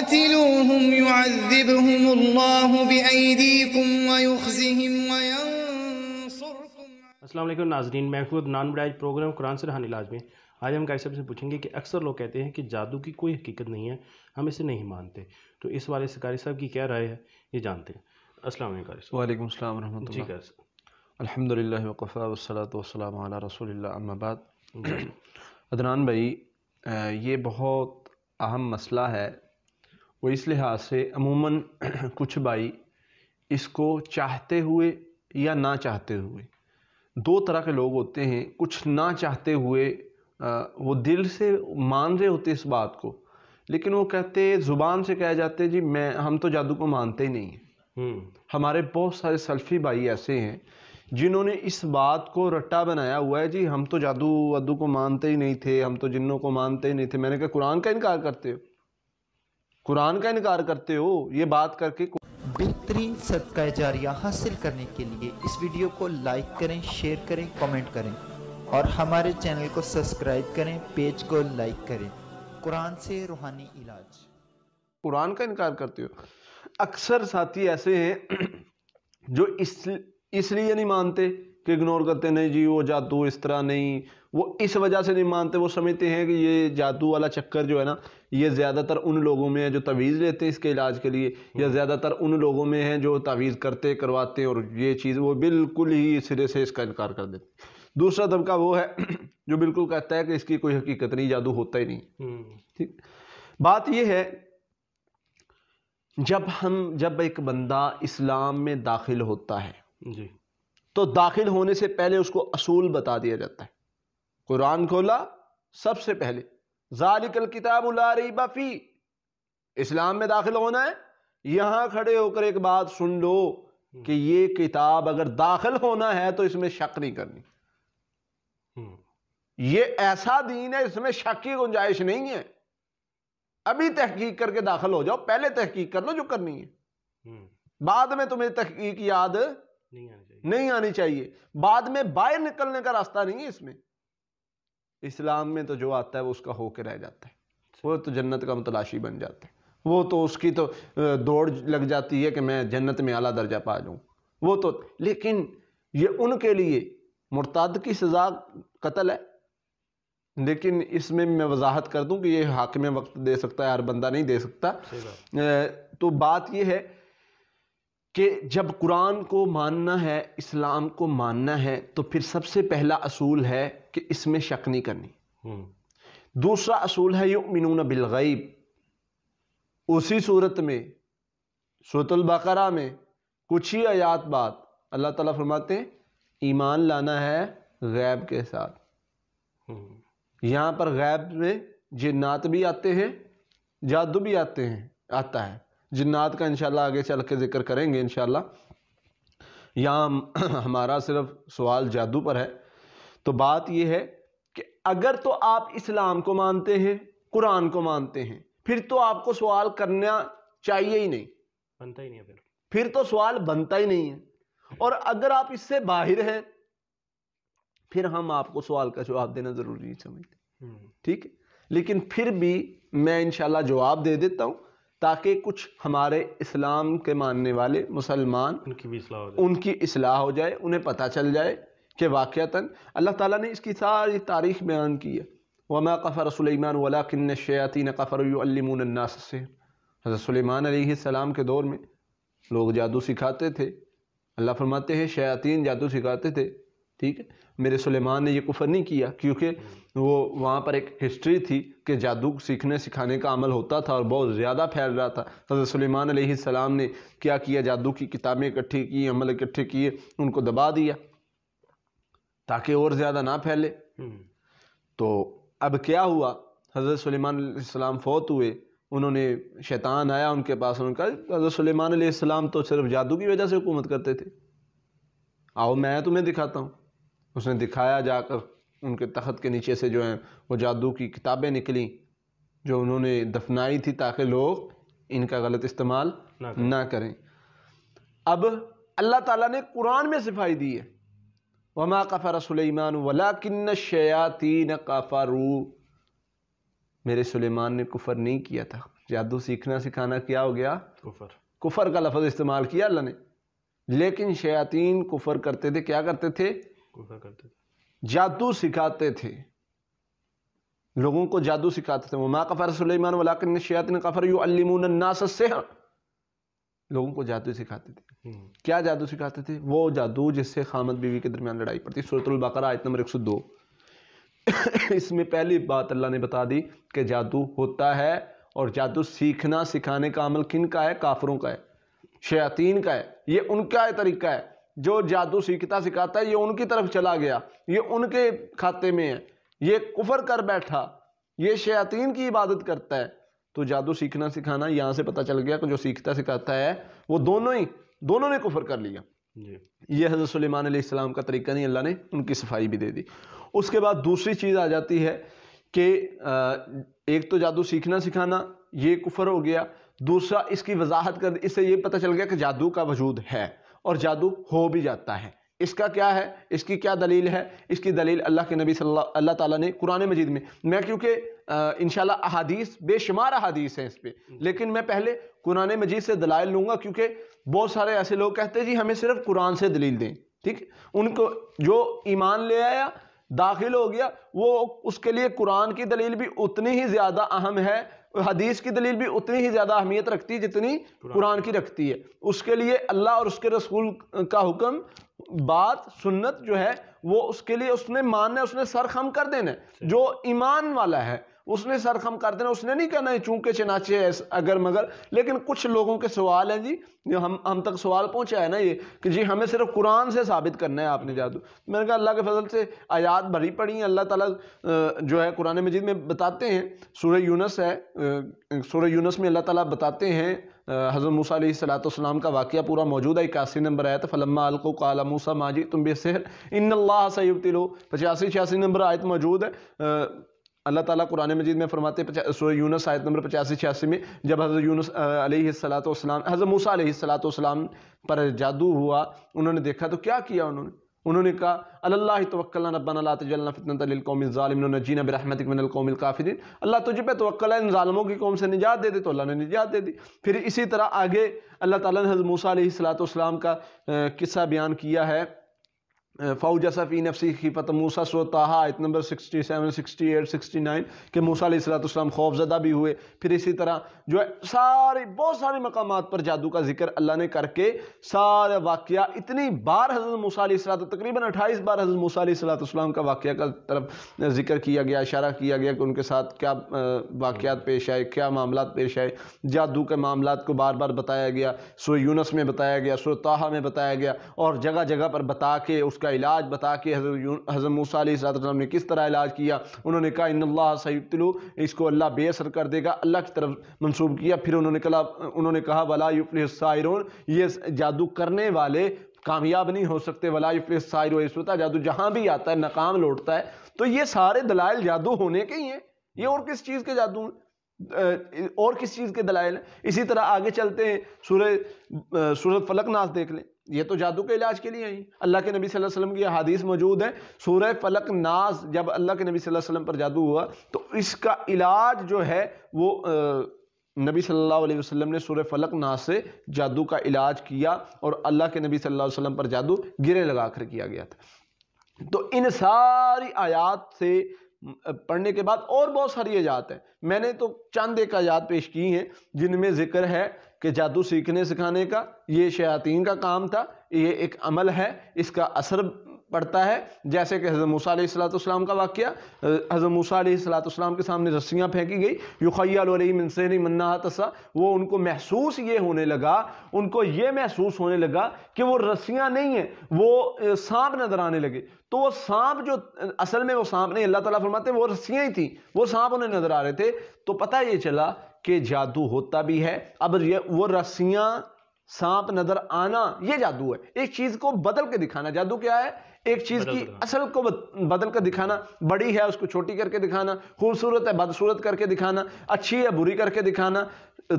قاتلوهم يعذبهم الله بأيديكم ويخزهم وينصركم. السلام علیکم ناظرین، میں خود نان بڑائی پروگرام قرآن سے روحانی علاج میں آج ہم قاری صاحب سے پوچھیں گے کہ اکثر لوگ کہتے ہیں کہ جادو کی کوئی حقیقت نہیں ہے، ہم اسے نہیں مانتے، تو اس والے سے قاری صاحب کی کیا رائے ہے یہ جانتے ہیں۔ السلام علیکم قاری صاحب۔ وعلیکم السلام ورحمۃ اللہ۔ جی قاری صاحب۔ الحمدللہ وقفا والصلاة والسلام علی رسول اللہ، اما بعد۔ عدنان بھائی، یہ بہت اہم مسئلہ ہے، وہ اس لحاظ سے عموماً کچھ بھائی اس کو چاہتے ہوئے یا نہ چاہتے ہوئے، دو طرح کے لوگ ہوتے ہیں۔ کچھ نہ چاہتے ہوئے وہ دل سے مان رہے ہوتے اس بات کو، لیکن وہ کہتے زبان سے کہہ جاتے جی ہم تو جادو کو مانتے ہی نہیں ہیں۔ ہمارے بہت سارے سلفی بھائی ایسے ہیں جنہوں نے اس بات کو رٹا بنایا ہوا ہے، جی ہم تو جادو کو مانتے ہی نہیں تھے، ہم تو جنوں کو مانتے ہی نہیں تھے۔ میں نے کہا قرآن کا انکار کرتے ہو، قرآن کا انکار کرتے ہو یہ بات کر کے۔ بہترین صدقہ جاریہ حاصل کرنے کے لیے اس ویڈیو کو لائک کریں، شیئر کریں، کمنٹ کریں اور ہمارے چینل کو سبسکرائب کریں، پیج کو لائک کریں۔ قرآن سے روحانی علاج۔ قرآن کا انکار کرتے ہو۔ اکثر ساتھی ایسے ہیں جو اس لیے نہیں مانتے کہ اگنور کرتے، نہیں جی وہ جادو اس طرح نہیں، وہ اس وجہ سے نہیں مانتے، وہ سمجھتے ہیں کہ یہ جادو والا چکر جو ہے نا، یہ زیادہ تر ان لوگوں میں ہے جو تعویذ لیتے ہیں اس کے علاج کے لیے، یا زیادہ تر ان لوگوں میں ہیں جو تعویذ کرتے کرواتے ہیں، اور یہ چیز وہ بالکل ہی سرے سے اس کا انکار کر دیتے ہیں۔ دوسرا طبقہ وہ ہے جو بالکل کہتا ہے کہ اس کی کوئی حقیقت نہیں، جادو ہوتا ہی نہیں۔ ٹھیک، بات یہ ہے جب ایک بندہ اسلام میں داخل ہوتا ہے جی تو داخل ہونے سے پہلے اس کو اصول بتا دیا جاتا ہے۔ قرآن کھولا سب سے پہلے، ذالک الکتاب لا ریب فیہ، اسلام میں داخل ہونا ہے، یہاں کھڑے ہو کر ایک بات سن لو کہ یہ کتاب اگر داخل ہونا ہے تو اس میں شک نہیں کرنی۔ یہ ایسا دین ہے اس میں شک کی گنجائش نہیں ہے۔ ابھی تحقیق کر کے داخل ہو جاؤ، پہلے تحقیق کر لو جو کرنی ہے، بعد میں تمہیں تحقیق یاد نہیں آنی چاہیے، بعد میں باہر نکلنے کا راستہ نہیں ہے اس میں۔ اسلام میں تو جو آتا ہے وہ اس کا ہو کے رہ جاتا ہے، وہ تو جنت کا متلاشی بن جاتا ہے، وہ تو اس کی تو دوڑ لگ جاتی ہے کہ میں جنت میں اعلیٰ درجہ پا جاؤں، وہ تو۔ لیکن یہ ان کے لیے مرتد کی سزا قتل ہے، لیکن اس میں وضاحت کر دوں کہ یہ حاکم وقت دے سکتا ہے، ہر بندہ نہیں دے سکتا۔ تو بات یہ ہے کہ جب قرآن کو ماننا ہے، اسلام کو ماننا ہے، تو پھر سب سے پہلا اصول ہے کہ اس میں شک نہیں کرنی۔ دوسرا اصول ہے یؤمنون بالغیب۔ اسی صورت میں سورۃ البقرہ میں کچھ ہی آیات بعد اللہ تعالیٰ فرماتے ہیں ایمان لانا ہے غیب کے ساتھ۔ یہاں پر غیب میں جنات بھی آتے ہیں، جادو بھی آتا ہے۔ جنات کا انشاءاللہ آگے چل کے ذکر کریں گے انشاءاللہ۔ یہاں ہمارا صرف سوال جادو پر ہے۔ تو بات یہ ہے کہ اگر تو آپ اسلام کو مانتے ہیں، قرآن کو مانتے ہیں، پھر تو آپ کو سوال کرنا چاہیے ہی نہیں، بنتا ہی نہیں ہے، پھر تو سوال بنتا ہی نہیں ہے۔ اور اگر آپ اس سے باہر ہیں پھر ہم آپ کو سوال کا جواب دینا ضروری نہیں سمجھتے، ٹھیک ہے؟ لیکن پھر بھی میں انشاءاللہ جواب دے دیتا ہوں تاکہ کچھ ہمارے اسلام کے ماننے والے مسلمان ان کی اصلاح ہو جائے، انہیں پتہ چل جائے کہ واقعتاً اللہ تعالیٰ نے اس کی ساری تاریخ بیان کی ہے۔ وَمَا قَفَرَ سُلَيْمَانُ وَلَكِنَّ الشَّيَاطِينَ كَفَرُوا يُعَلِّمُونَ النَّاسَ السِّحْرَ۔ حضرت سلیمان علیہ السلام کے دور میں لوگ جادو سکھاتے تھے۔ اللہ فرماتے ہیں شیاطین جادو سکھاتے تھے، ٹھیک ہے؟ میرے سلیمان نے یہ کفر نہیں کیا، کیونکہ وہ وہاں پر ایک ہسٹری تھی کہ جادو سیکھنے سکھانے کا عمل ہوتا تھا اور بہت زیادہ پھیل رہا تھا۔ حضرت سلیمان علیہ السلام نے کیا کیا، جادو کی کتابیں اکٹھی کی، عمل اکٹھے کیے، ان کو دبا دیا تاکہ اور زیادہ نہ پھیلے۔ تو اب کیا ہوا، حضرت سلیمان علیہ السلام فوت ہوئے، انہوں نے شیطان آیا ان کے پاس، انہوں نے کہا حضرت سلیمان علیہ السلام تو صرف جادو کی وجہ سے حکومت کرتے تھے، آؤ میں تمہیں دکھاتا ہوں۔ اس نے دکھایا، جا کر ان کے تخت کے نیچے سے جو ہیں وہ جادو کی کتابیں نکلیں جو انہوں نے دفنائی تھی تاکہ لوگ ان کا غلط استعمال نہ کریں۔ اب اللہ تعالیٰ نے قرآن میں صفائی دی ہے وَمَا كَفَرَ سُلَيْمَانُ وَلَكِنَّ الشَّيَاطِينَ كَفَرُوا، میرے سلیمان نے کفر نہیں کیا تھا، جادو سیکھنا سکھانا کیا ہو گیا؟ کفر. کفر کا لفظ استعمال کیا اللہ نے. لیکن شیاطین کفر کرتے تھے. کیا کرتے تھے؟ کفر کرتے تھے. جادو سکھاتے تھے لوگوں کو، جادو سکھاتے تھے. وما کفر سلیمان ولکن الشیاطین کفروا یعلمون الناس السحر. لوگوں کو جادو سکھاتے تھے. کیا جادو سکھاتے تھے؟ وہ جادو جس سے خامد بیوی کے درمیان لڑائی پڑتی. سورۃ البقرہ آیت نمبر 102. اس میں پہلی بات اللہ نے بتا دی کہ جادو ہوتا ہے، اور جادو سیکھنا سکھانے کا عمل کن کا ہے؟ کافروں کا ہے، شیاطین کا ہے. یہ ان کا طریقہ ہے. جو جادو سیکھتا سکھاتا ہے یہ ان کی طرف چلا گیا، یہ ان کے کھاتے میں ہے. یہ کفر کر بیٹھا، یہ شیاطین کی عبادت کرتا ہے. تو جادو سیکھنا سکھانا یہاں سے پتہ چل گیا کہ جو سیکھتا سکھاتا ہے وہ دونوں نے کفر کر لیا. یہ حضرت سلیمان علیہ السلام کا طریقہ نہیں، اللہ نے ان کی صفائی بھی دے دی. اس کے بعد دوسری چیز آ جاتی ہے کہ ایک تو جادو سیکھنا سکھانا یہ کفر ہو گیا. دوسرا اس کی وضاحت کر دی. اس سے یہ پتہ چل گیا کہ جادو کا وجود ہے اور جادو ہو بھی جاتا ہے. اس کا کیا ہے؟ اس کی کیا دلیل ہے؟ اس کی دلیل اللہ کے نبی اللہ تعالیٰ نے قرآن مجید میں کیونکہ انشاءاللہ احادیث بے شمار احادیث ہیں اس پہ، لیکن میں پہلے قرآن مجید سے دلائل لوں گا، کیونکہ بہت سارے ایسے لوگ کہتے ہیں جی ہمیں صرف قرآن سے دلیل دیں. ٹھیک، ان کو جو ایمان لے آیا داخل ہو گیا وہ اس کے لیے قرآن کی دلیل بھی اتنی ہی زیادہ اہم ہے، حدیث کی دلیل بھی اتنی ہی زیادہ اہمیت رکھتی ہے جتنی قرآن کی رکھتی ہے. اس کے لیے اللہ اور اس کے رسول کا حکم، بات، سنت جو ہے وہ اس کے لیے اس نے ماننا ہے، اس نے سر خم کر دینا ہے. جو ایمان والا ہے اس نے سر خم کر دینا، اس نے نہیں کہنا ہے چونکہ چنانچہ اگر مگر. لیکن کچھ لوگوں کے سوال ہیں جی، ہم تک سوال پہنچا ہے نا یہ کہ جی ہمیں صرف قرآن سے ثابت کرنا ہے آپ نے جادو. میں نے کہا اللہ کے فضل سے آیات بھری پڑی ہیں. اللہ تعالیٰ جو ہے قرآن مجید میں بتاتے ہیں، سورہ یونس ہے، سورہ یونس میں اللہ تعالیٰ بتاتے ہیں حضرت موسیٰ علیہ السلام کا واقعہ پورا موجود ہے. 81 نمبر آیت فلما القوا قال موسیٰ ما جئتم بالسحر ان اللہ سیبطلہ. 85-86 نمبر آیت موجود ہے. اللہ تعالیٰ قرآن مجید میں فرماتے ہیں سورہ یونس آیت نمبر 85-86 میں، جب حضرت یونس علیہ السلام حضرت موسیٰ علیہ السلام پر جادو ہوا، انہوں نے دیکھا تو کیا کیا انہوں نے کہا اللہ توکلنا ربنا لا تجعلنا فتنة للقوم الظالمین ونجینا برحمتک من القوم الکافرین. اللہ تجھ پہ توکل ہے، ان ظالموں کی قوم سے نجات دے دے. تو اللہ نے نجات دے دی. پھر اسی طرح آگے اللہ تعالیٰ نے حضرت موسیٰ علیہ السلام کا قصہ بیان کیا ہے. فَأَوْجَسَ فِي نَفْسِهِ خِیفَةَ موسیٰ سورۃ طٰہٰ آیت نمبر 67 68 69 کہ موسیٰ علیہ السلام خوف زدہ بھی ہوئے. پھر اسی طرح جو ہے بہت سارے مقامات پر جادو کا ذکر اللہ نے کر کے سارے واقعہ اتنی بار حضرت موسیٰ علیہ السلام تقریباً 28 بار حضرت موسیٰ علیہ السلام کا واقعہ کا طرف ذکر کیا گیا، اشارہ کیا گیا کہ ان کے ساتھ کیا واقعات پیش آئے، کیا معاملات پیش آئے. جادو کے معاملات کو بار بار بتایا گیا، سورہ یونس میں بتایا گیا، سورہ طٰہٰ میں بتایا گیا، اور جگہ جگہ پر بتا کے اس کا علاج بتا کے حضرت موسیٰ علیہ السلام نے کس طرح علاج کیا. انہوں نے کہا ان اللہ سیبطلہ، اس کو اللہ بے اثر کر دے گا، اللہ کی طرف منسوب کیا. پھر انہوں نے کہا ولا یفلح الساحرون، یہ جادو کرنے والے کامیاب نہیں ہو سکتے. ولا یفلح الساحرون، اس وقت جادو جہاں بھی آتا ہے ناکام لوٹتا ہے. تو یہ سارے دلائل جادو ہونے کے ہی ہیں. یہ اور کس چیز کے جادو ہیں، اور کس چیز کے دلائل ہیں. اسی طرح آگے چلتے ہیں، سورہ فلق ناس دیکھ لیں. یہ تو جادو کے علاج کے لیے ہیں. اللہ کے نبی صلی اللہ علیہ وسلم کی حدیث موجود ہے، سورہ فلق ناس جب اللہ کے نبی صلی اللہ علیہ وسلم پر جادو ہوا تو اس کا علاج جو ہے وہ نبی صلی اللہ علیہ وسلم نے سورہ فلق ناس سے جادو کا علاج کیا، اور اللہ کے نبی صلی اللہ علیہ وسلم پر جادو گرے لگا کر کیا گیا تھا. تو ان ساری آیات سے پڑھنے کے بعد اور بہت ساری آیات ہیں. میں نے تو چند ایک آیات پیش کی ہیں جن میں ذکر ہے کہ جادو سیکھنے سکھانے کا یہ شیاطین کا کام تھا، یہ ایک عمل ہے، اس کا اثر پڑتا ہے. جیسے کہ حضرت موسیٰ علیہ السلام کا واقعہ، حضرت موسیٰ علیہ السلام کے سامنے رسیاں پھینکی گئی، یخیل علیہ من سحرہ انہا تسعی. وہ ان کو محسوس یہ ہونے لگا، ان کو یہ محسوس ہونے لگا کہ وہ رسیاں نہیں ہیں، وہ سانپ نظر آنے لگے. تو وہ سانپ جو اصل میں وہ سانپ نہیں، اللہ تعالیٰ فرماتے ہیں وہ رسیاں ہی تھیں، وہ سانپ انہیں نظر آ رہے تھے. تو پتہ یہ چلا کہ جادو ہوتا بھی ہے. اب وہ رسیاں، سانپ نظر آنا، یہ جادو ہے. ایک چیز کو بدل کے دکھانا. جادو کیا ہے؟ ایک چیز کی اصل کو بدل کر دکھانا، بڑی ہے اس کو چھوٹی کر کے دکھانا، خوبصورت ہے بدصورت کر کے دکھانا، اچھی ہے بری کر کے دکھانا،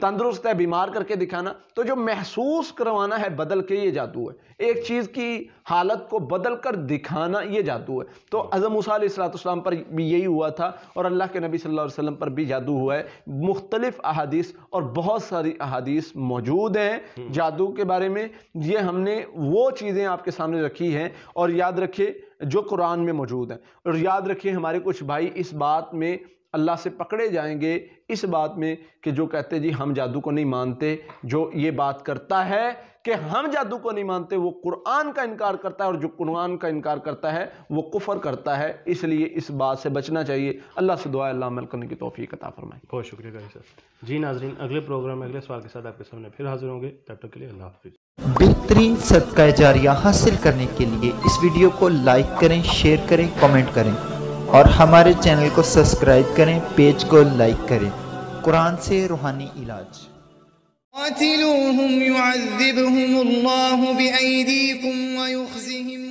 تندرست ہے بیمار کر کے دکھانا، تو جو محسوس کروانا ہے بدل کے، یہ جادو ہے۔ ایک چیز کی حالت کو بدل کر دکھانا، یہ جادو ہے۔ تو حضرت موسیٰ علیہ السلام پر بھی یہی ہوا تھا، اور اللہ کے نبی صلی اللہ علیہ وسلم پر بھی جادو ہوا ہے۔ مختلف احادیث اور بہت ساری احادیث موجود ہیں جادو کے بارے میں۔ یہ ہم نے وہ چیزیں آپ کے سامنے رکھی ہیں، اور یاد رکھیں جو قرآن میں موجود ہیں، اور یاد رکھیں ہمارے کچھ بھائی اس بات میں اللہ سے پکڑے جائیں گے، اس بات میں کہ جو کہتے جی ہم جادو کو نہیں مانتے، جو یہ بات کرتا ہے کہ ہم جادو کو نہیں مانتے وہ قرآن کا انکار کرتا ہے، اور جو قرآن کا انکار کرتا ہے وہ کفر کرتا ہے۔ اس لیے اس بات سے بچنا چاہیے۔ اللہ سے دعا ہے اللہ عمل کرنے کی توفیق عطا فرمائے۔ بہت شکریہ قاری صاحب۔ جی ناظرین، اگلے پروگرام میں اگلے سوال کے ساتھ آپ کے سامنے پھر حاضر ہوں گے، تب تک کے لیے اللہ حافظ۔ بہترین صدقہ جاریہ حاصل کرنے کے لیے اس ویڈیو کو لائک کریں، شیئر کریں، کمنٹ کریں، اور ہمارے چینل کو سبسکرائب کریں، پیج کو لائک کریں۔ قرآن سے روحانی علاج۔ قاتلوهم يعذبهم الله بأيديكم ويخزهم